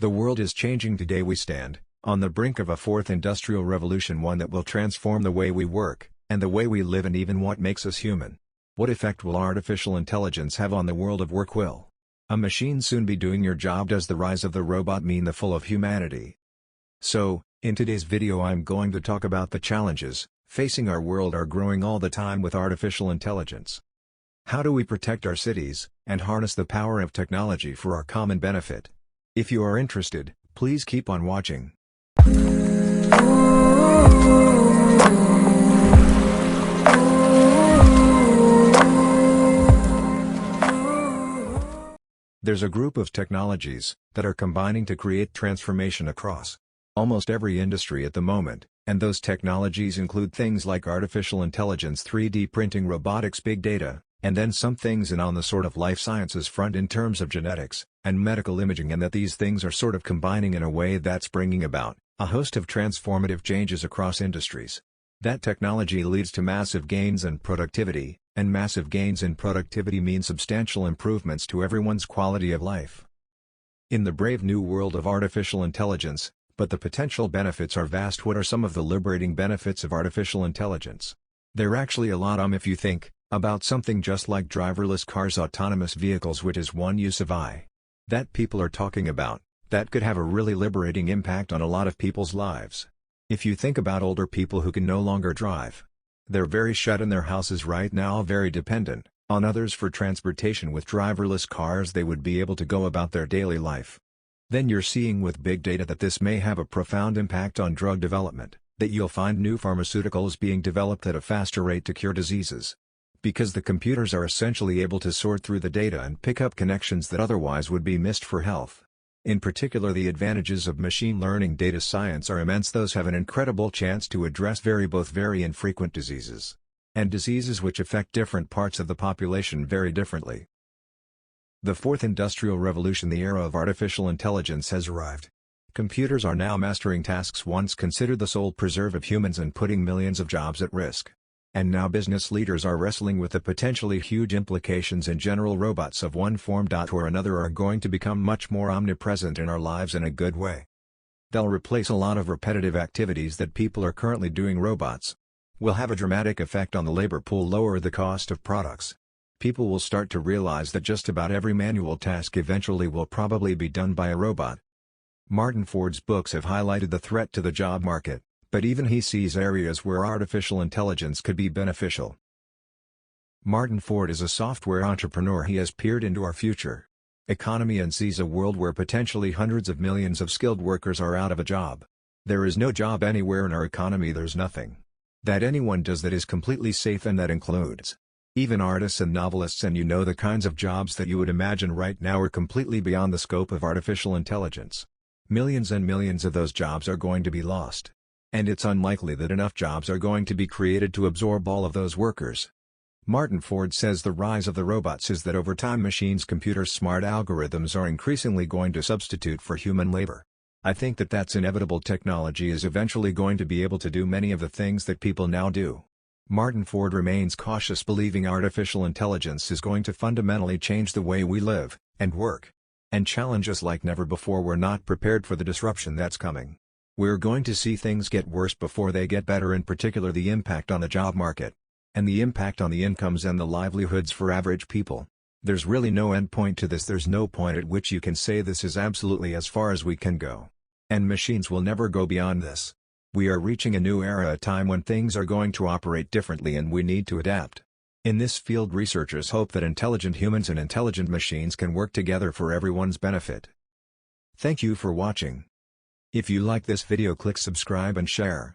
The world is changing today. We stand on the brink of a fourth industrial revolution, one that will transform the way we work, and the way we live, and even what makes us human. What effect will artificial intelligence have on the world of work? Will a machine soon be doing your job? Does the rise of the robot mean the fall of humanity? So, in today's video I'm going to talk about the challenges facing our world are growing all the time with artificial intelligence. How do we protect our cities, and harness the power of technology for our common benefit? If you are interested, please keep on watching. There's a group of technologies that are combining to create transformation across almost every industry at the moment, and those technologies include things like artificial intelligence, 3D printing, robotics, big data, and then some things on the sort of life sciences front in terms of genetics and medical imaging, and that these things are sort of combining in a way that's bringing about a host of transformative changes across industries. That technology leads to massive gains in productivity, and massive gains in productivity mean substantial improvements to everyone's quality of life. In the brave new world of artificial intelligence, but the potential benefits are vast. What are some of the liberating benefits of artificial intelligence? There are actually a lot. If you think about something just like driverless cars, autonomous vehicles, which is one use of AI that people are talking about, that could have a really liberating impact on a lot of people's lives. If you think about older people who can no longer drive, they're very shut in their houses right now, very dependent on others for transportation. With driverless cars they would be able to go about their daily life. Then you're seeing with big data that this may have a profound impact on drug development, that you'll find new pharmaceuticals being developed at a faster rate to cure diseases. Because the computers are essentially able to sort through the data and pick up connections that otherwise would be missed for health. In particular, the advantages of machine learning data science are immense. Those have an incredible chance to address both very infrequent diseases, and diseases which affect different parts of the population very differently. The fourth industrial revolution, the era of artificial intelligence, has arrived. Computers are now mastering tasks once considered the sole preserve of humans and putting millions of jobs at risk. And now business leaders are wrestling with the potentially huge implications in general. Robots of one form or another are going to become much more omnipresent in our lives in a good way. They'll replace a lot of repetitive activities that people are currently doing. Robots will have a dramatic effect on the labor pool, lower the cost of products. People will start to realize that just about every manual task eventually will probably be done by a robot. Martin Ford's books have highlighted the threat to the job market, but even he sees areas where artificial intelligence could be beneficial. Martin Ford is a software entrepreneur. He has peered into our future economy and sees a world where potentially hundreds of millions of skilled workers are out of a job. There is no job anywhere in our economy, there's nothing that anyone does that is completely safe, and that includes even artists and novelists. And the kinds of jobs that you would imagine right now are completely beyond the scope of artificial intelligence. Millions and millions of those jobs are going to be lost. And it's unlikely that enough jobs are going to be created to absorb all of those workers. Martin Ford says the rise of the robots is that over time machines, computers, smart algorithms are increasingly going to substitute for human labor. I think that that's inevitable. Technology is eventually going to be able to do many of the things that people now do. Martin Ford remains cautious, believing artificial intelligence is going to fundamentally change the way we live and work, and challenge us like never before. We're not prepared for the disruption that's coming. We're going to see things get worse before they get better, in particular the impact on the job market, and the impact on the incomes and the livelihoods for average people. There's really no end point to this. There's no point at which you can say this is absolutely as far as we can go. And machines will never go beyond this. We are reaching a new era, a time when things are going to operate differently, and we need to adapt. In this field, researchers hope that intelligent humans and intelligent machines can work together for everyone's benefit. Thank you for watching. If you like this video, click subscribe and share.